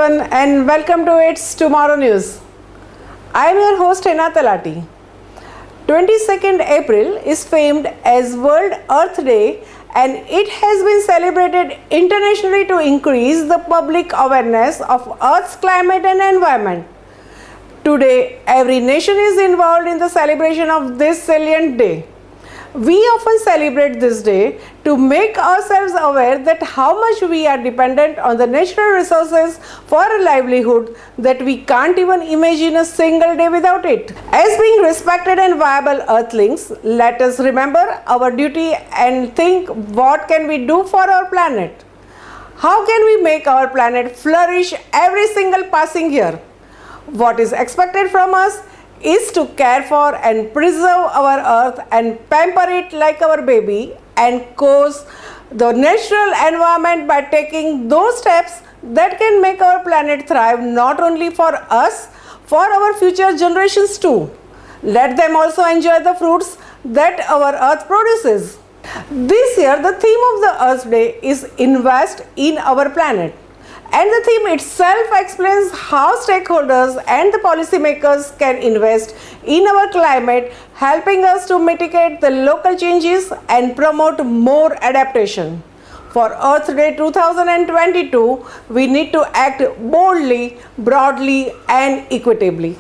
everyone and welcome to It's Tomorrow News. I am your host Hena Talati. 22nd April is famed as World Earth Day and it has been celebrated internationally to increase the public awareness of Earth's climate and environment. Today, every nation is involved in the celebration of this salient day. We often celebrate this day to make ourselves aware that how much we are dependent on the natural resources for a livelihood that we can't even imagine a single day without it. As being respected and viable earthlings, let us remember our duty and think what can we do for our planet? How can we make our planet flourish every single passing year? What is expected from us is to care for and preserve our earth and pamper it like our baby and cause the natural environment by taking those steps that can make our planet thrive not only for us, for our future generations too. Let them also enjoy the fruits that our earth produces. This year the theme of the Earth Day is Invest in Our Planet. And the theme itself explains how stakeholders and the policymakers can invest in our climate, helping us to mitigate the local changes and promote more adaptation. For Earth Day 2022, we need to act boldly, broadly, and equitably.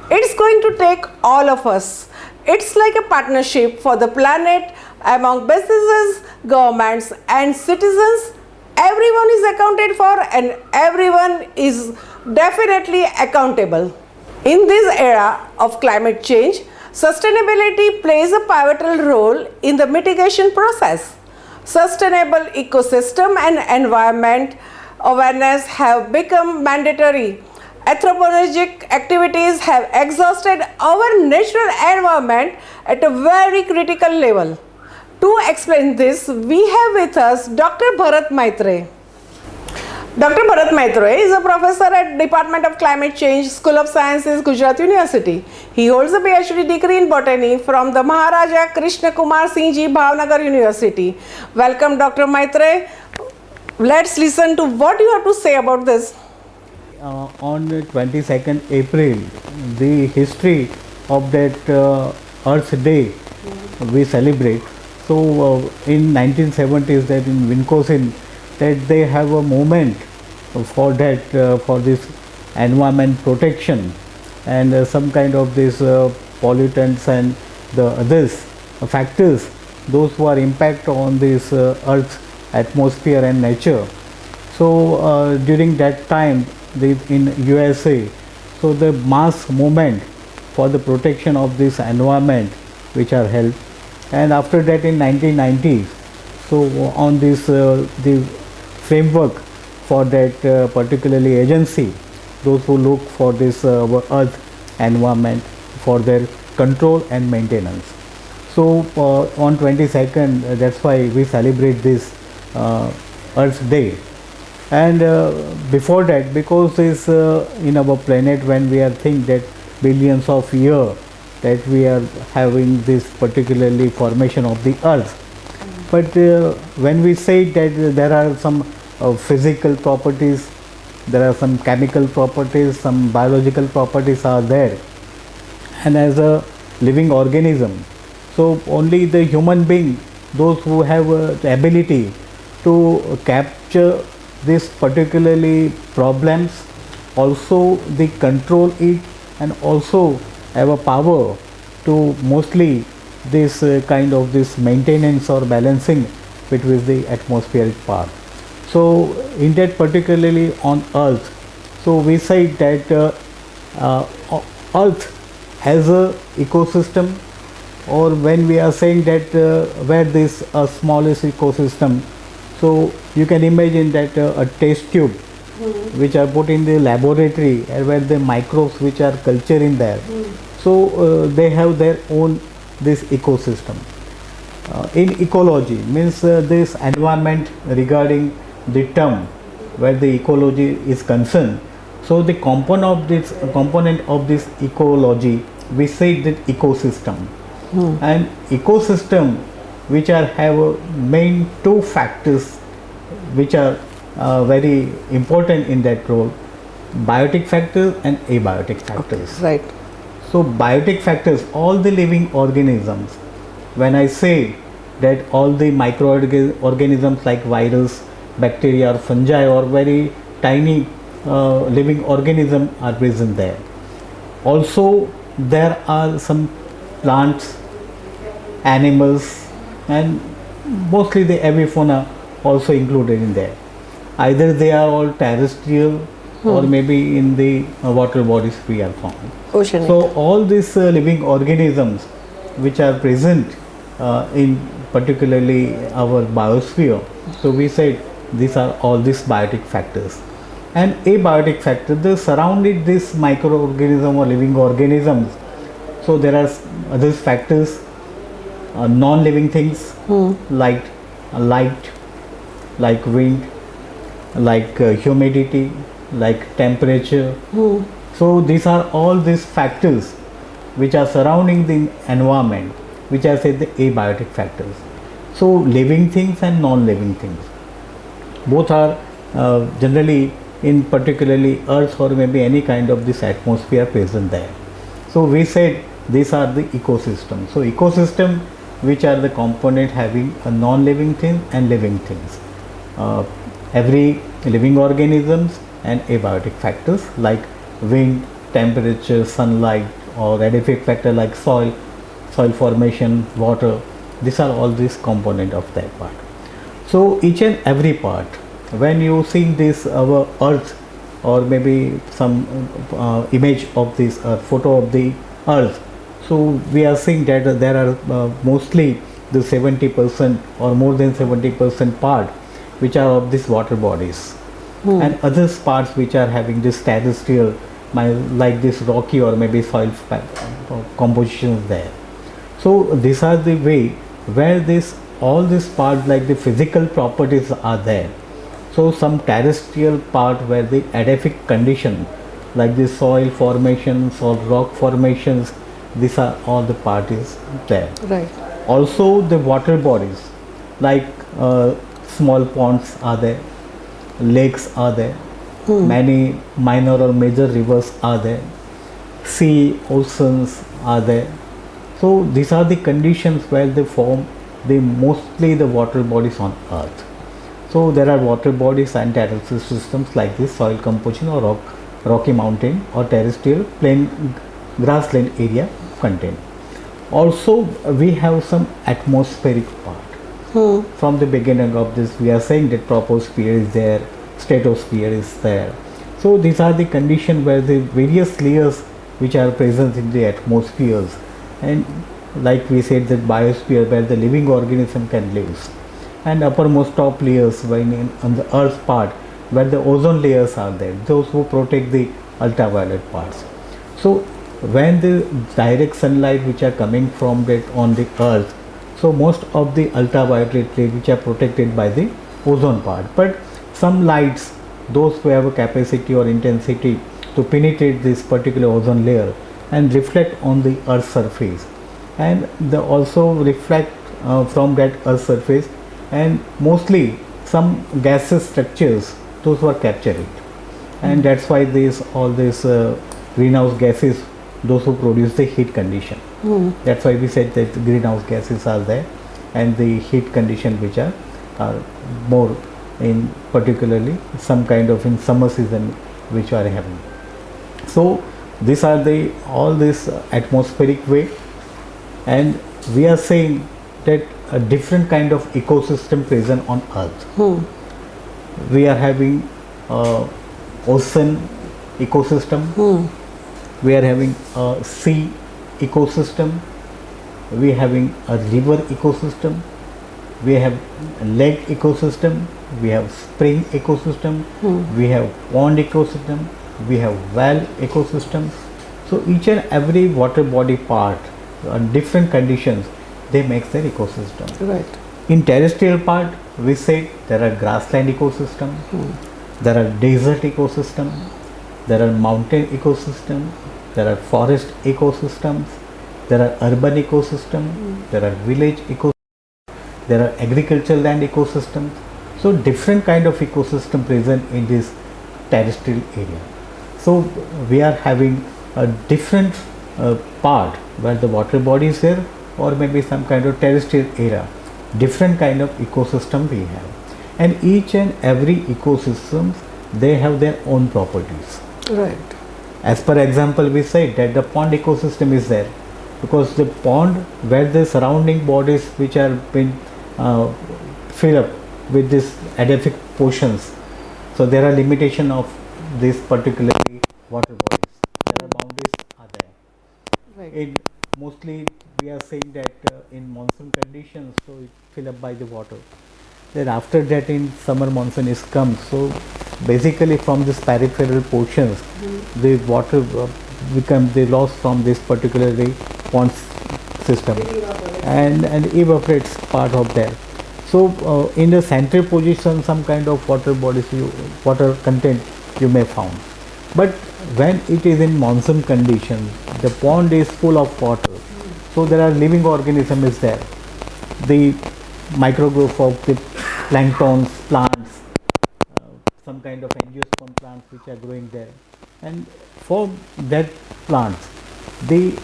It's going to take all of us. It's like a partnership for the planet among businesses, governments, and citizens. Everyone is accounted for and everyone is definitely accountable. In this era of climate change, sustainability plays a pivotal role in the mitigation process. Sustainable ecosystem and environment awareness have become mandatory. Anthropologic activities have exhausted our natural environment at a very critical level. To explain this, we have with us Dr. Bharat Maitreya. Dr. Bharat Maitreya is a professor at Department of Climate Change, School of Sciences, Gujarat University. He holds a PhD degree in botany from the Maharaja Krishna Kumar Singh Ji Bhavnagar University. Welcome, Dr. Maitreya. Let's listen to what you have to say about this. On 22nd April, the history of that Earth Day we celebrate. So in 1970s, that in Wisconsin, that they have a movement for that for this environment protection and some kind of this pollutants and the others factors, those who are impact on this Earth's atmosphere and nature. So during that time, in USA, so the mass movement for the protection of this environment which are held. And after that in 1990s, so on this the framework for that particularly agency, those who look for this earth environment for their control and maintenance. So on 22nd, that's why we celebrate this Earth Day. And before that, because this in our planet, when we are think that billions of years that we are having this particularly formation of the earth, but when we say that there are some physical properties, there are some chemical properties, some biological properties are there, and as a living organism, so only the human being, those who have the ability to capture this particularly problems, also they control it and also have a power to mostly this kind of this maintenance or balancing between the atmospheric part. So in that particularly on earth, so we say that earth has a ecosystem, or when we are saying that where this smallest ecosystem, so you can imagine that a test tube which are put in the laboratory and where the microbes which are cultured in there. So they have their own this ecosystem. In ecology means this environment regarding the term where the ecology is concerned. So the component of this ecology, we say that ecosystem. And ecosystem which are have main two factors which are very important in that role. biotic factors and abiotic factors. Right. So biotic factors, all the living organisms, when I say that all the microorganisms like virus, bacteria or fungi or very tiny living organism are present there. Also there are some plants, animals and mostly the avifauna also included in there. Either they are all terrestrial or maybe in the water bodies we are found. Oceanic. So all these living organisms which are present in particularly our biosphere, so we said these are all these biotic factors. And abiotic factor, they surrounded this microorganism or living organisms. So there are other factors, non-living things like light, like wind, like humidity, like temperature. So these are all these factors which are surrounding the environment, which I said the abiotic factors. So living things and non-living things, both are generally in particularly earth or maybe any kind of this atmosphere present there. So we said these are the ecosystem. So ecosystem which are the component having a non-living thing and living things. Every living organisms and abiotic factors like wind, temperature, sunlight or edific factor like soil formation, water, these are all these component of that part. So each and every part, when you see this our earth or maybe some image of this photo of the earth, so we are seeing that there are mostly the 70% or more than 70% part which are of these water bodies and other parts which are having this terrestrial like this rocky or maybe soil compositions there. So these are the way where this all these parts like the physical properties are there. So some terrestrial part where the edaphic condition like the soil formations or rock formations, these are all the parties there. Right. Also the water bodies like small ponds are there, lakes are there, many minor or major rivers are there, sea, oceans are there. So these are the conditions where they form the mostly the water bodies on earth. So there are water bodies and terrestrial systems like this soil composition or rocky mountain or terrestrial plain grassland area contain. Also we have some atmospheric part. From the beginning of this we are saying that troposphere is there, stratosphere is there. So these are the conditions where the various layers which are present in the atmospheres, and like we said that biosphere where the living organism can live, and uppermost top layers when on the earth part where the ozone layers are there, those who protect the ultraviolet parts. So when the direct sunlight which are coming from that on the earth, so most of the ultraviolet rays which are protected by the ozone part, but some lights, those who have a capacity or intensity to penetrate this particular ozone layer and reflect on the earth's surface, and they also reflect from that earth's surface, and mostly some gaseous structures, those were captured, and that's why all these greenhouse gases, those who produce the heat condition. That's why we said that greenhouse gases are there and the heat condition which are more in particularly some kind of in summer season which are having. So these are the all this atmospheric way, and we are saying that a different kind of ecosystem present on earth. We are having ocean ecosystem, we are having a sea ecosystem, we are having a river ecosystem, we have a lake ecosystem, we have spring ecosystem, we have pond ecosystem, we have well ecosystem. So each and every water body part different conditions they make their ecosystem. Right. In terrestrial part we say there are grassland ecosystem, there are desert ecosystem, there are mountain ecosystem, there are forest ecosystems, there are urban ecosystem, there are village ecosystem, there are agricultural land ecosystems. So different kind of ecosystem present in this terrestrial area. So we are having a different part where the water body is there, or maybe some kind of terrestrial area. Different kind of ecosystem we have, and each and every ecosystem, they have their own properties. Right. As per example, we said that the pond ecosystem is there because the pond where the surrounding bodies which are been filled up with this adaphic portions, so there are limitation of this particularly water bodies. There are boundaries are there. Right. In mostly we are saying that in monsoon conditions, so it fill up by the water. Then after that in summer monsoon is come, so basically from this peripheral portions, the water become the loss from this particularly pond system and evaporates part of that. So in the central position, some kind of water bodies, water content you may found. But when it is in monsoon condition, the pond is full of water. So there are living organism is there. The microgrowth of the planktons, plants, some kind of angiosperm plants which are growing there. And for that plants, the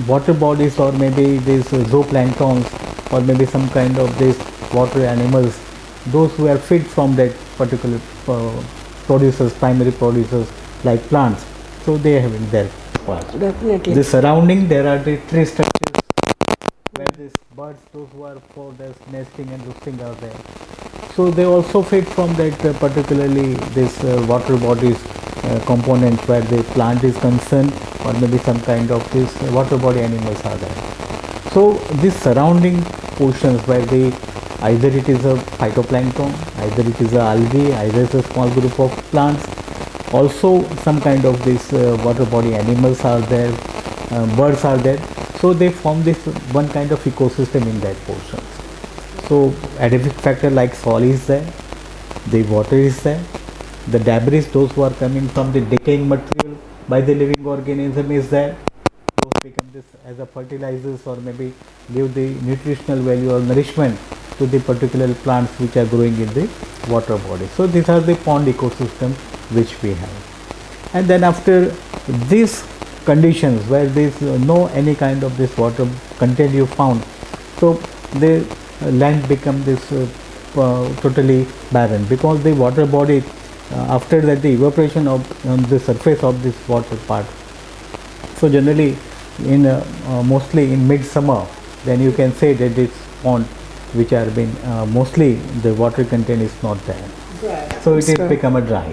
water bodies or maybe these zooplanktons or maybe some kind of these water animals, those who are fed from that particular producers, primary producers like plants, so they have in their part. Definitely. The surrounding, there are the tree structures where these birds, those who are for their nesting and roosting are there. So they also feed from that particularly this water bodies component where the plant is concerned, or maybe some kind of this water body animals are there. So these surrounding portions where they either it is a phytoplankton, either it is a algae, either it's a small group of plants, also some kind of this water body animals are there, birds are there. So they form this one kind of ecosystem in that portion. So adaptive factor like soil is there, the water is there, the debris, those who are coming from the decaying material by the living organism is there. Those become this as a fertilizers or maybe give the nutritional value or nourishment to the particular plants which are growing in the water body. So these are the pond ecosystem which we have. And then after these conditions where there is no any kind of this water content you found, so the land become this totally barren because the water body after that the evaporation of on the surface of this water part. So generally in mostly in midsummer, then you can say that this pond which are been mostly the water content is not there. Right. So it is become a dry.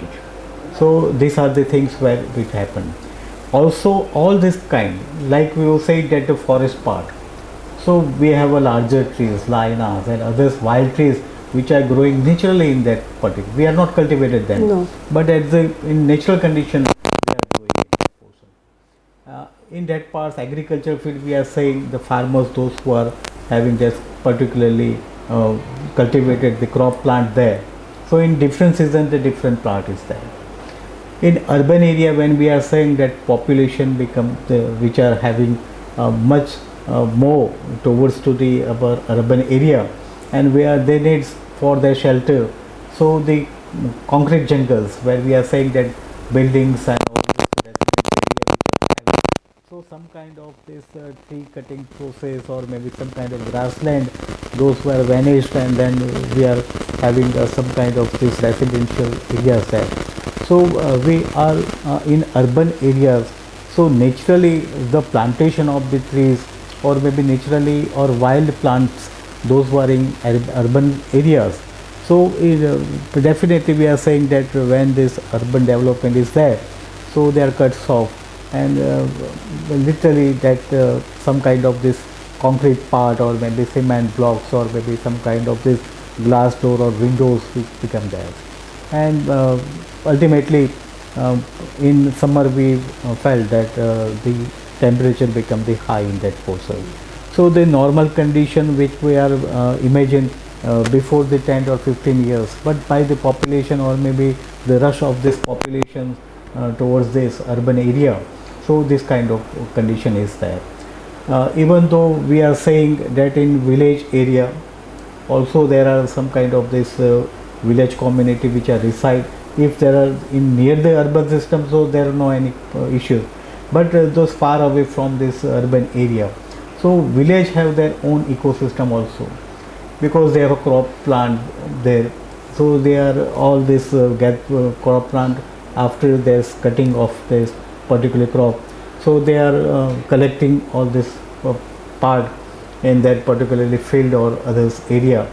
So these are the things where it happened. Also all this kind, like we will say that the forest part. So we have a larger trees, lianas and others wild trees which are growing naturally in that particular. We are not cultivated them, No. but at the in natural condition they are growing in that portion. In that part, agriculture field, we are saying the farmers, those who are having just particularly cultivated the crop plant there. So in different season, the different plant is there. In urban area, when we are saying that population become which are having much more towards to the urban area, and where they need for their shelter, so the concrete jungles where we are saying that buildings and all this residential area which are having, so some kind of this tree cutting process or maybe some kind of grassland, those were vanished, and then we are having some kind of this residential areas there. So we are in urban areas, so naturally the plantation of the trees or maybe naturally or wild plants, those who are in urban areas. So definitely we are saying that when this urban development is there, so they are cut off, and literally that some kind of this concrete part or maybe cement blocks or maybe some kind of this glass door or windows which become there. And ultimately in summer we felt that the temperature become the high in that portion. So the normal condition which we are imagine before the 10 or 15 years, but by the population or maybe the rush of this population towards this urban area, so this kind of condition is there. Even though we are saying that in village area also there are some kind of this village community which are reside if there are in near the urban system, so there are no any issues. But those far away from this urban area, so village have their own ecosystem also, because they have a crop plant there. So they are all this get crop plant after there's cutting of this particular crop. So they are collecting all this part in that particularly field or others area.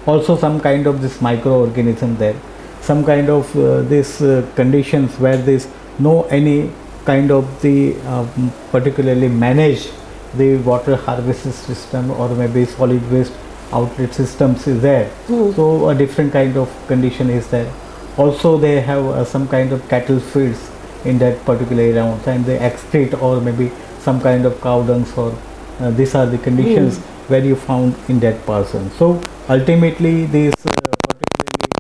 Also some kind of this microorganism there, some kind of this conditions where this no any kind of the particularly manage the water harvesting system or maybe solid waste outlet systems is there. So a different kind of condition is there. Also they have some kind of cattle feeds in that particular area, and they excrete or maybe some kind of cow dungs, or these are the conditions where you found in that person. So ultimately these particularly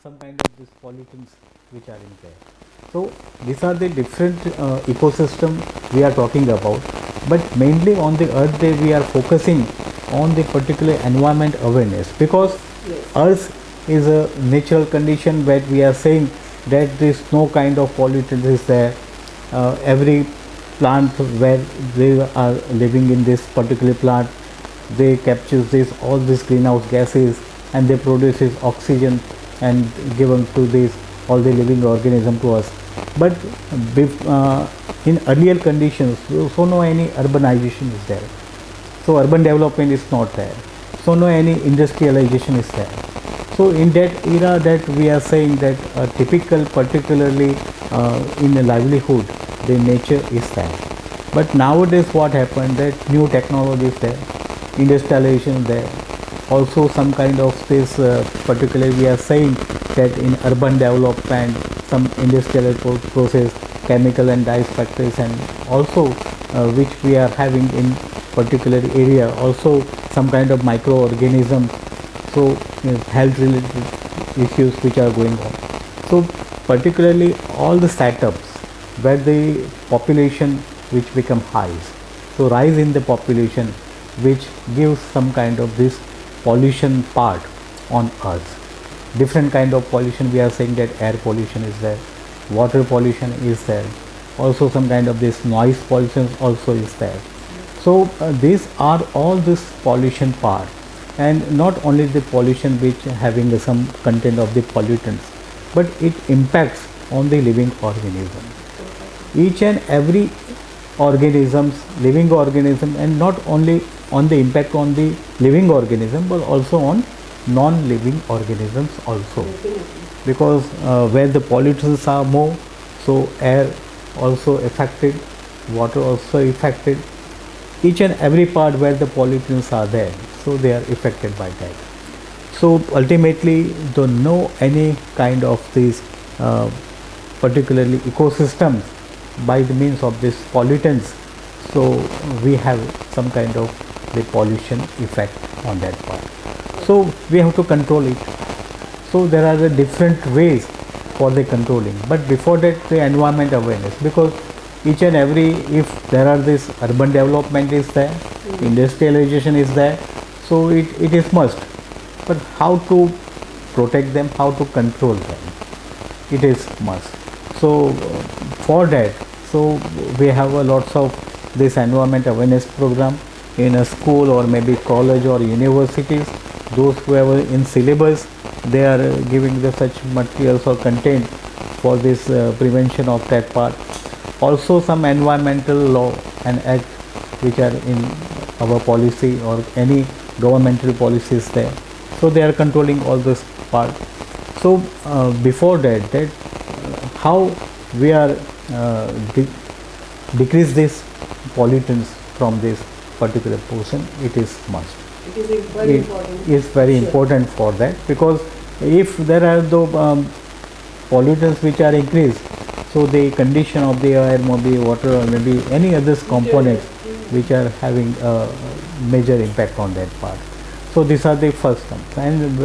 some kind of these pollutants which are in there. So these are the different ecosystem we are talking about, but mainly on the Earth Day we are focusing on the particular environment awareness, because Earth is a natural condition where we are saying that there is no kind of pollutant is there. Every plant where they are living in this particular plant, they capture this all these greenhouse gases and they produces oxygen and given to this all the living organism to us. But in earlier conditions, so no any urbanization is there, so urban development is not there, so no any industrialization is there. So in that era that we are saying that a typical particularly in a livelihood the nature is there. But nowadays what happened, that new technology is there, industrialization is there, also some kind of this particularly we are saying that in urban development some industrial process, chemical and dyes factories, and also which we are having in particular area, also some kind of microorganism. So health related issues which are going on. So particularly all the setups where the population which become high, so rise in the population which gives some kind of this pollution part on earth. Different kind of pollution we are saying that air pollution is there, water pollution is there, also some kind of this noise pollution also is there. So these are all this pollution part, and not only the pollution which having some content of the pollutants, but it impacts on the living organism. Each and every living organism, and not only on the impact on the living organism but also on non-living organisms also. Because where the pollutants are more, so air also affected, water also affected, each and every part where the pollutants are there, so they are affected by that. So ultimately though no any kind of these particularly ecosystems by the means of this pollutants, so we have some kind of the pollution effect on that part. So we have to control it. So there are the different ways for the controlling, but before that the environment awareness, because each and every, if there are this urban development is there, industrialization is there, so it is must, but how to protect them, how to control them, it is must. So for that, so we have a lots of this environment awareness program in a school or maybe college or universities. Those who have in syllabus, they are giving the such materials or content for this prevention of that part. Also some environmental law and act which are in our policy or any governmental policies there, so they are controlling all this part. So before that how we are decrease this pollutants from this particular portion, it is must. It is very important. It is very important for that, because if there are the pollutants which are increased, so the condition of the air, maybe water, or maybe any other components which are having a major impact on that part. So these are the first terms. And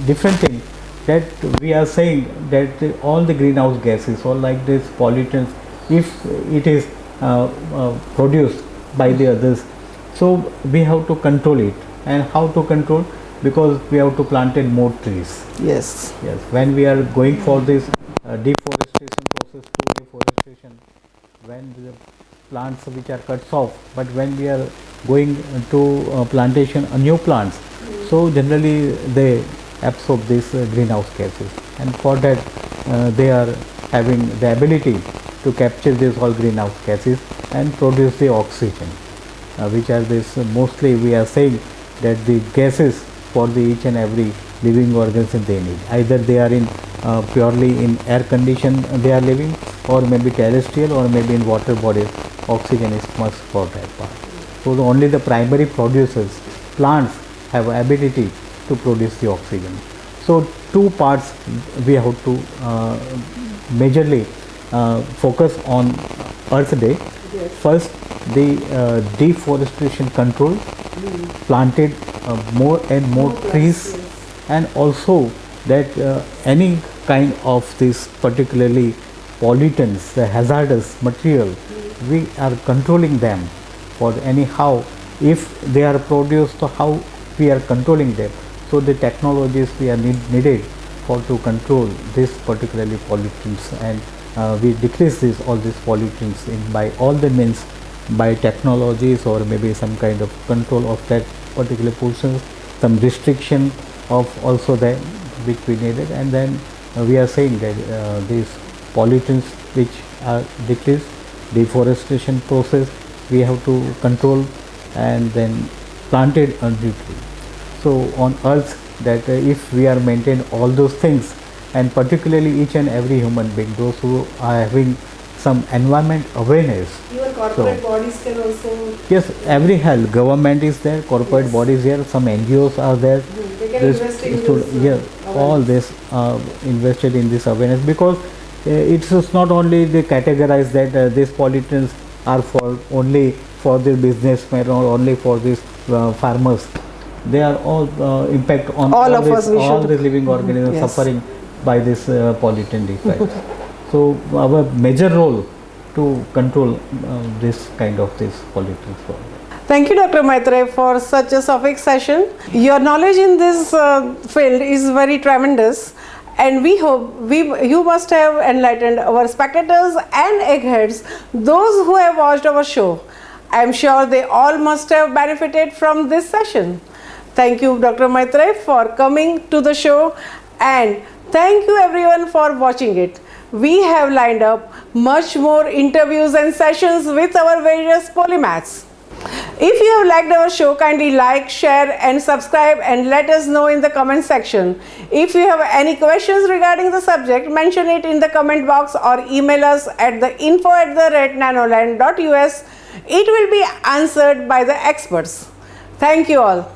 different thing that we are saying that all the greenhouse gases or like this pollutants, if it is produced by the others, so we have to control it. And how to control? because we have to planted more trees. Yes. Yes, when we are going for this deforestation process to reforestation, when the plants which are cut off, but when we are going to plantation new plants, so generally they absorb these greenhouse gases, and for that they are having the ability to capture these all greenhouse gases and produce the oxygen, which are this mostly we are saying that the gases for the each and every living organism they need. Either they are in purely in air condition they are living, or maybe terrestrial, or maybe in water bodies. Oxygen is must for that part. So only the primary producers, plants, have ability to produce the oxygen. So two parts we have to majorly focus on Earth Day. Yes. First, the deforestation control, planted more and more trees, and also that any kind of this particularly pollutants, the hazardous material, we are controlling them. For anyhow, if they are produced, so how we are controlling them. So the technologies we are needed for to control this particularly pollutants, and we decrease this all these pollutants in by all the means, by technologies or maybe some kind of control of that particular portions, some restriction of also that which we needed, and then we are saying that these pollutants which are decreased, deforestation process we have to control, and then planted a new tree. So on earth that if we are maintain all those things, and particularly each and every human being, those who are having some environment awareness. Even corporate bodies can also. Yes, every health, government is there, corporate bodies here, some NGOs are there. They can invest in this, yeah, all this invested in this awareness, because it's just not only they categorize that these pollutants are for only for the businessmen or only for these farmers. They are all impact on all of us. all the living organisms suffering by this pollutant effect. So our major role to control this kind of this pollutants. Thank you, Dr. Maitreya, for such a sophic session. Your knowledge in this field is very tremendous, and we hope you must have enlightened our spectators and eggheads, those who have watched our show. I am sure they all must have benefited from this session. Thank you, Dr. Maitreya, for coming to the show, and thank you everyone for watching it. We have lined up much more interviews and sessions with our various polymaths. If you have liked our show, kindly like, share and subscribe, and let us know in the comment section. If you have any questions regarding the subject, mention it in the comment box or email us at the info@nanoland.us. It will be answered by the experts. Thank you all.